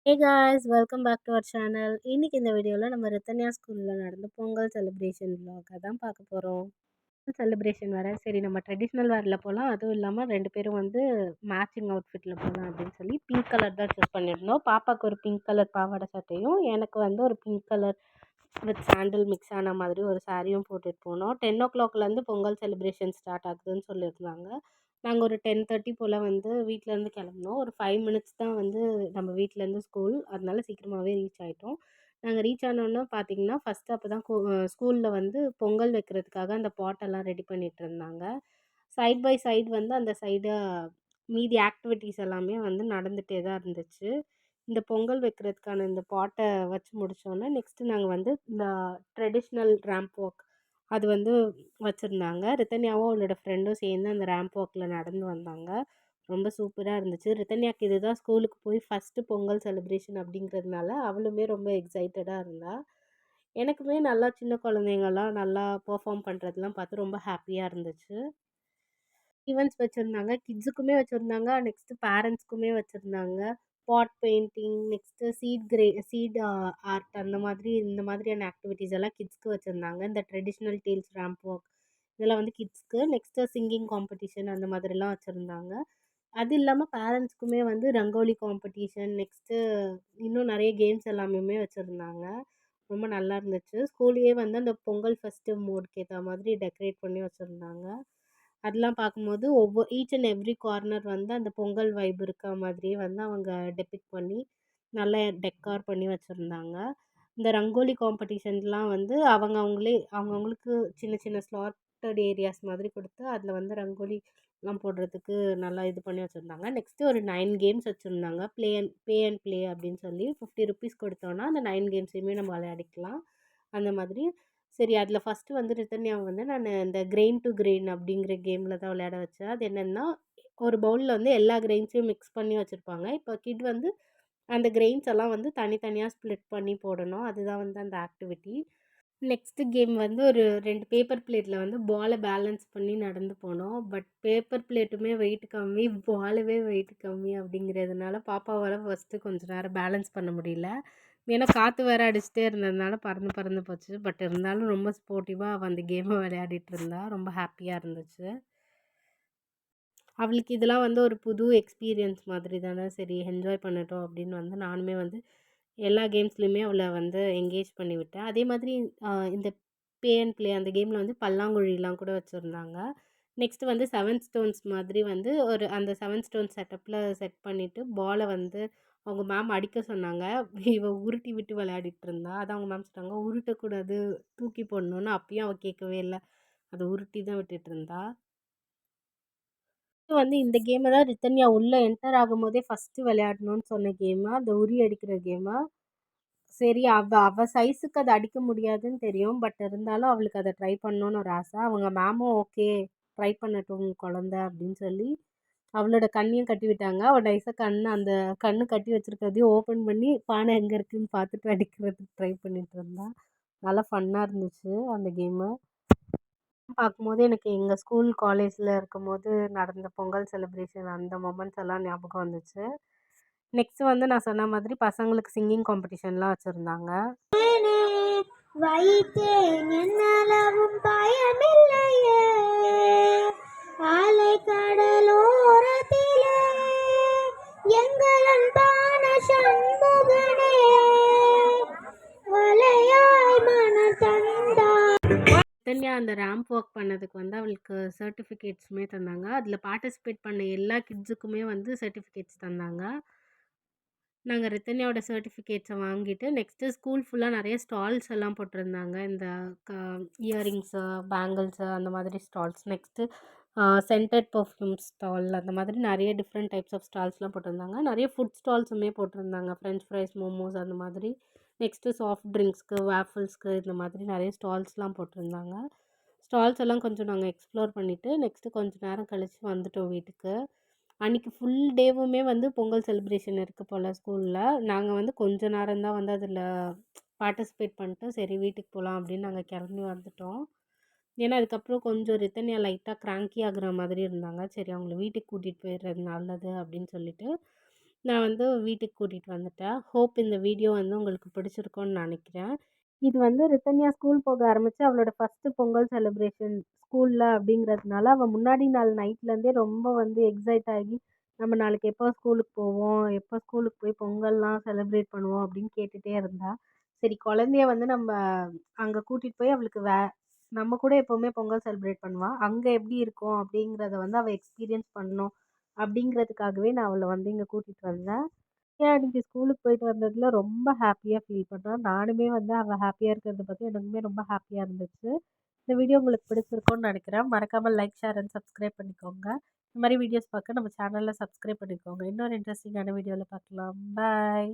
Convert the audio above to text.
Hey guys welcome back to our channel. இன்னைக்கு இந்த வீடியோவில் நம்ம ரித்தன்யா ஸ்கூலில் நடந்த பொங்கல் செலிப்ரேஷன் vlog தான் பார்க்க போகிறோம். செலிப்ரேஷன் வேறு சரி நம்ம ட்ரெடிஷ்னல் வேரில் போகலாம், அதுவும் இல்லாமல் ரெண்டு பேரும் வந்து மேட்சிங் அவுட்ஃபிட்டில் போகலாம் அப்படின்னு சொல்லி பிங்க் கலர் தான் சூஸ் பண்ணியிருந்தோம். பாப்பாவுக்கு ஒரு பிங்க் கலர் பாவாடை சட்டையும் எனக்கு வந்து ஒரு pink colour with sandal mix ஆன மாதிரி ஒரு சாரியும் போட்டுட்டு போனோம். 10 o'clockலேருந்து பொங்கல் செலிப்ரேஷன் ஸ்டார்ட் ஆகுதுன்னு சொல்லியிருந்தாங்க. நாங்கள் ஒரு 10:30 போல் வந்து வீட்டிலேருந்து கிளம்புனோம். ஒரு 5 மினிட்ஸ் தான் வந்து நம்ம வீட்டிலேருந்து ஸ்கூல், அதனால சீக்கிரமாகவே ரீச் ஆகிட்டோம். நாங்கள் ரீச் ஆனோன்னே பார்த்தீங்கன்னா ஃபஸ்ட்டு அப்போ தான் ஸ்கூலில் வந்து பொங்கல் வைக்கிறதுக்காக அந்த பாட்டெல்லாம் ரெடி பண்ணிகிட்டு இருந்தாங்க. சைட் பை சைடு வந்து அந்த சைடு மீதி ஆக்டிவிட்டீஸ் எல்லாமே வந்து நடந்துகிட்டே தான் இருந்துச்சு. இந்த பொங்கல் வைக்கிறதுக்கான இந்த பாட்டை வச்சு முடித்தோன்னே நெக்ஸ்ட்டு நாங்கள் வந்து இந்த ட்ரெடிஷ்னல் ரேம்ப் வாக் அது வந்து வச்சுருந்தாங்க. ரித்தன்யாவும் அவளோட ஃப்ரெண்டும் சேர்ந்து அந்த ரேம்ப் வாக்கில் நடந்து வந்தாங்க. ரொம்ப சூப்பராக இருந்துச்சு. ரித்தன்யாவுக்கு இதுதான் ஸ்கூலுக்கு போய் ஃபஸ்ட்டு பொங்கல் செலிப்ரேஷன் அப்படிங்கிறதுனால அவளுமே ரொம்ப எக்ஸைட்டடாக இருந்தா. எனக்குமே நல்லா சின்ன குழந்தைங்கலாம் நல்லா பெர்ஃபார்ம் பண்ணுறதெல்லாம் பார்த்து ரொம்ப ஹாப்பியாக இருந்துச்சு. ஈவெண்ட்ஸ் வச்சுருந்தாங்க. கிட்ஸுக்குமே வச்சுருந்தாங்க. நெக்ஸ்ட்டு பேரண்ட்ஸ்க்குமே வச்சுருந்தாங்க. பாட் பெயிண்டிங், நெக்ஸ்ட்டு சீட் ஆர்ட் அந்த மாதிரி இந்த மாதிரியான ஆக்டிவிட்டீஸ் எல்லாம் கிட்ஸ்க்கு வச்சுருந்தாங்க. இந்த ட்ரெடிஷ்னல் டேல்ஸ் ரேம்ப் வாக் இதெல்லாம் வந்து கிட்ஸ்க்கு. நெக்ஸ்ட்டு சிங்கிங் காம்படிஷன் அந்த மாதிரிலாம் வச்சுருந்தாங்க. அது இல்லாமல் பேரண்ட்ஸ்க்குமே வந்து ரங்கோலி காம்படிஷன், நெக்ஸ்ட்டு இன்னும் நிறைய கேம்ஸ் எல்லாமே வச்சுருந்தாங்க. ரொம்ப நல்லா இருந்துச்சு. ஸ்கூல்லேயே வந்து அந்த பொங்கல் ஃபெஸ்டிவ் மோடுக்கு ஏற்ற மாதிரி டெக்கரேட் பண்ணி வச்சுருந்தாங்க. அதெல்லாம் பார்க்கும்போது ஈச் அண்ட் எவ்ரி கார்னர் வந்து அந்த பொங்கல் வைப் இருக்க மாதிரியே வந்து அவங்க டெபிக்ட் பண்ணி நல்லா டெக்கார் பண்ணி வச்சுருந்தாங்க. இந்த ரங்கோலி காம்படிஷன்லாம் வந்து அவங்கவுங்களுக்கு சின்ன சின்ன ஸ்லாட்டட் ஏரியாஸ் மாதிரி கொடுத்து அதில் வந்து ரங்கோலிலாம் போடுறதுக்கு நல்லா இது பண்ணி வச்சுருந்தாங்க. நெக்ஸ்ட்டு ஒரு 9 கேம்ஸ் வச்சுருந்தாங்க. பே அண்ட் ப்ளே அப்படின்னு சொல்லி ₹50 கொடுத்தோன்னா அந்த 9 கேம்ஸையுமே நம்ம விளையாடிக்கலாம். அந்த மாதிரி சரி அதில் ஃபஸ்ட்டு வந்து ரித்தன்யாவை வந்து நான் இந்த கிரெயின் டு கிரெயின் அப்படிங்கிற கேமில் தான் விளையாட வச்சேன். அது என்னென்னா ஒரு பவுலில் வந்து எல்லா கிரெயின்ஸையும் மிக்ஸ் பண்ணி வச்சுருப்பாங்க. இப்போ கிட் வந்து அந்த கிரெயின்ஸ் எல்லாம் வந்து தனித்தனியாக ஸ்ப்ளிட் பண்ணி போடணும். அதுதான் வந்து அந்த ஆக்டிவிட்டி. நெக்ஸ்ட்டு கேம் வந்து ஒரு 2 பேப்பர் பிளேட்டில் வந்து பாலை பேலன்ஸ் பண்ணி நடந்து போனோம். பட் பேப்பர் பிளேட்டுமே வெயிட் கம்மி, பாலுமே வெயிட் கம்மி அப்படிங்கிறதுனால பாப்பாவால் ஃபஸ்ட்டு கொஞ்சம் நேரம் பேலன்ஸ் பண்ண முடியல. ஏன்னா காற்று வேறு அடிச்சுட்டே இருந்ததுனால பறந்து பறந்து போச்சு. பட் இருந்தாலும் ரொம்ப ஸ்போர்ட்டிவாக அவள் அந்த கேமை விளையாடிட்டு இருந்தா. ரொம்ப ஹாப்பியாக இருந்துச்சு. அவளுக்கு இதெல்லாம் வந்து ஒரு புது எக்ஸ்பீரியன்ஸ் மாதிரி தானே, சரி என்ஜாய் பண்ணட்டும் அப்படின்னு வந்து நானுமே வந்து எல்லா கேம்ஸ்லேயுமே அவளை வந்து என்கேஜ் பண்ணி விட்டேன். அதே மாதிரி இந்த பே அண்ட் ப்ளே அந்த கேமில் வந்து பல்லாங்குழிலாம் கூட வச்சுருந்தாங்க. நெக்ஸ்ட்டு வந்து 7 ஸ்டோன்ஸ் மாதிரி வந்து அந்த 7 ஸ்டோன் செட் பண்ணிவிட்டு பாலை வந்து அவங்க மேம் அடிக்க சொன்னாங்க. இவள் உருட்டி விட்டு விளையாடிட்டு இருந்தா. அதான் அவங்க மேம் சொன்னாங்க உருட்டக்கூடாது, தூக்கி போடணுன்னு. அப்பயும் அவள் கேட்கவே இல்லை, அதை உருட்டி தான் விட்டுட்டு இருந்தா. வந்து இந்த கேமை தான் ரித்தன்யா உள்ளே என்டர் ஆகும்போதே ஃபஸ்ட்டு விளையாடணும்னு சொன்ன கேமு, அந்த உரி அடிக்கிற கேமு. சரி அவ சைஸுக்கு அத அடிக்க முடியாதுன்னு தெரியும். பட் இருந்தாலும் அவளுக்கு அத ட்ரை பண்ணணும்னு ஒரு ஆசை. அவங்க மேமும் ஓகே ட்ரை பண்ணட்டும் குழந்த அப்படின்னு சொல்லி அவளோட கண்ணையும் கட்டி விட்டாங்க. அவள் நைஸாக அந்த கண்ணு கட்டி வச்சிருக்கிறதையும் ஓப்பன் பண்ணி பானை எங்கே இருக்குன்னு பார்த்துட்டு அடிக்கிறதுக்கு ட்ரை பண்ணிட்டு இருந்தா. நல்லா ஃபன்னாக இருந்துச்சு அந்த கேமு. பார்க்கும்போது எனக்கு எங்கள் ஸ்கூல் காலேஜில் இருக்கும்போது நடந்த பொங்கல் செலிப்ரேஷன் அந்த மொமெண்ட்ஸ் எல்லாம் ஞாபகம் வந்துச்சு. நெக்ஸ்ட் வந்து நான் சொன்ன மாதிரி பசங்களுக்கு சிங்கிங் காம்படிஷன்லாம் வச்சுருந்தாங்க. வைத்தேன் என்னளவும் பயமில்லையே ஆலை கடலோரத்திலே எங்கள் அன்பான சண்முகனே வலையாய் மன தந்தா. ரித்தன்யா அந்த ரேம்ப் வாக் பண்ணதுக்கு வந்து அவளுக்கு சர்டிஃபிகேட்ஸுமே தந்தாங்க. அதில் பார்ட்டிசிபேட் பண்ண எல்லா கிட்ஸுக்குமே வந்து சர்டிஃபிகேட்ஸ் தந்தாங்க. நாங்கள் ரித்தன்யாவோட சர்டிஃபிகேட்ஸை வாங்கிட்டு நெக்ஸ்ட்டு ஸ்கூல் ஃபுல்லாக நிறைய ஸ்டால்ஸ் எல்லாம் போட்டிருந்தாங்க. இந்த க இயரிங்ஸு, பேங்கிள்ஸு அந்த மாதிரி stalls. Next scented perfume stall அந்த மாதிரி நிறைய டிஃப்ரெண்ட் டைப்ஸ் ஆஃப் ஸ்டால்ஸ்லாம் போட்டிருந்தாங்க. நிறைய ஃபுட் ஸ்டால்ஸுமே போட்டிருந்தாங்க. ஃப்ரெஞ்ச் ஃப்ரைஸ், மோமோஸ் அந்த மாதிரி. நெக்ஸ்ட்டு சாஃப்ட் ட்ரிங்க்ஸ்க்கு, வேஃபிள்ஸ்க்கு இந்த மாதிரி நிறைய ஸ்டால்ஸ்லாம் போட்டிருந்தாங்க. ஸ்டால்ஸ் எல்லாம் கொஞ்சம் நாங்கள் எக்ஸ்ப்ளோர் பண்ணிவிட்டு நெக்ஸ்ட்டு கொஞ்சம் நேரம் கழித்து வந்துட்டோம் வீட்டுக்கு. அன்றைக்கி ஃபுல் டேவுமே வந்து பொங்கல் செலிப்ரேஷன் இருக்குது போல் ஸ்கூலில். நாங்கள் வந்து கொஞ்ச நேரம் தான் வந்து அதில் பார்ட்டிசிபேட் பண்ணிட்டு சரி வீட்டுக்கு போகலாம் அப்படின்னு நாங்கள் கிளம்பி வந்துட்டோம். ஏன்னா அதுக்கப்புறம் கொஞ்சம் ரித்தன்யா லைட்டாக கிராங்கி ஆகுற மாதிரி இருந்தாங்க. சரி அவங்கள வீட்டுக்கு கூட்டிகிட்டு போயிடுறது நல்லது அப்படின்னு சொல்லிட்டு நான் வந்து வீட்டுக்கு கூட்டிட்டு வந்துட்டேன். ஹோப் இந்த வீடியோ வந்து உங்களுக்கு பிடிச்சிருக்கும்னு நெனைக்கிறேன். இது வந்து ரித்தன்யா ஸ்கூல் போக ஆரம்பிச்சு அவளோட ஃபர்ஸ்ட்டு பொங்கல் செலிப்ரேஷன் ஸ்கூல்ல அப்படிங்கிறதுனால, அவ முன்னாடி நாள் நைட்லேருந்தே ரொம்ப வந்து எக்ஸைட் ஆகி, நம்ம நாளைக்கு எப்போ ஸ்கூலுக்கு போவோம்? எப்போ ஸ்கூலுக்கு போய் பொங்கல்லாம் செலிப்ரேட் பண்ணுவோம்? அப்படின்னு கேட்டுட்டே இருந்தா. சரி குழந்தைய வந்து நம்ம அங்க கூட்டிட்டு போய் அவளுக்கு நம்ம கூட எப்பவுமே பொங்கல் செலிப்ரேட் பண்ணுவா. அங்க எப்படி இருக்கும்? அப்படிங்கிறத வந்து அவ எக்ஸ்பீரியன்ஸ் பண்ணணும். அப்படிங்கிறதுக்காகவே நான் அவள வந்து இங்க கூட்டிட்டு வந்தேன். ஏன் அன்னைக்கு ஸ்கூலுக்கு போயிட்டு வந்ததுல ரொம்ப ஹேப்பியா ஃபீல் பண்ணா. நானுமே வந்து அவ ஹேப்பியா இருக்கிறத பார்த்து எனக்குமே ரொம்ப ஹேப்பியா இருந்துச்சு. இந்த வீடியோ உங்களுக்கு பிடிச்சிருக்கும்னு நெனைக்கிறேன். மறக்காம லைக், ஷேர் அண்ட் சப்ஸ்கிரைப் பண்ணிக்கோங்க. இந்த மாரி வீடியோஸ் பார்க்க நம்ம சேனல சப்ஸ்கிரைப் பண்ணிக்கோங்க. இன்னொரு இன்ட்ரஸ்டிங்கான வீடியோல பார்க்கலாம். பாய்.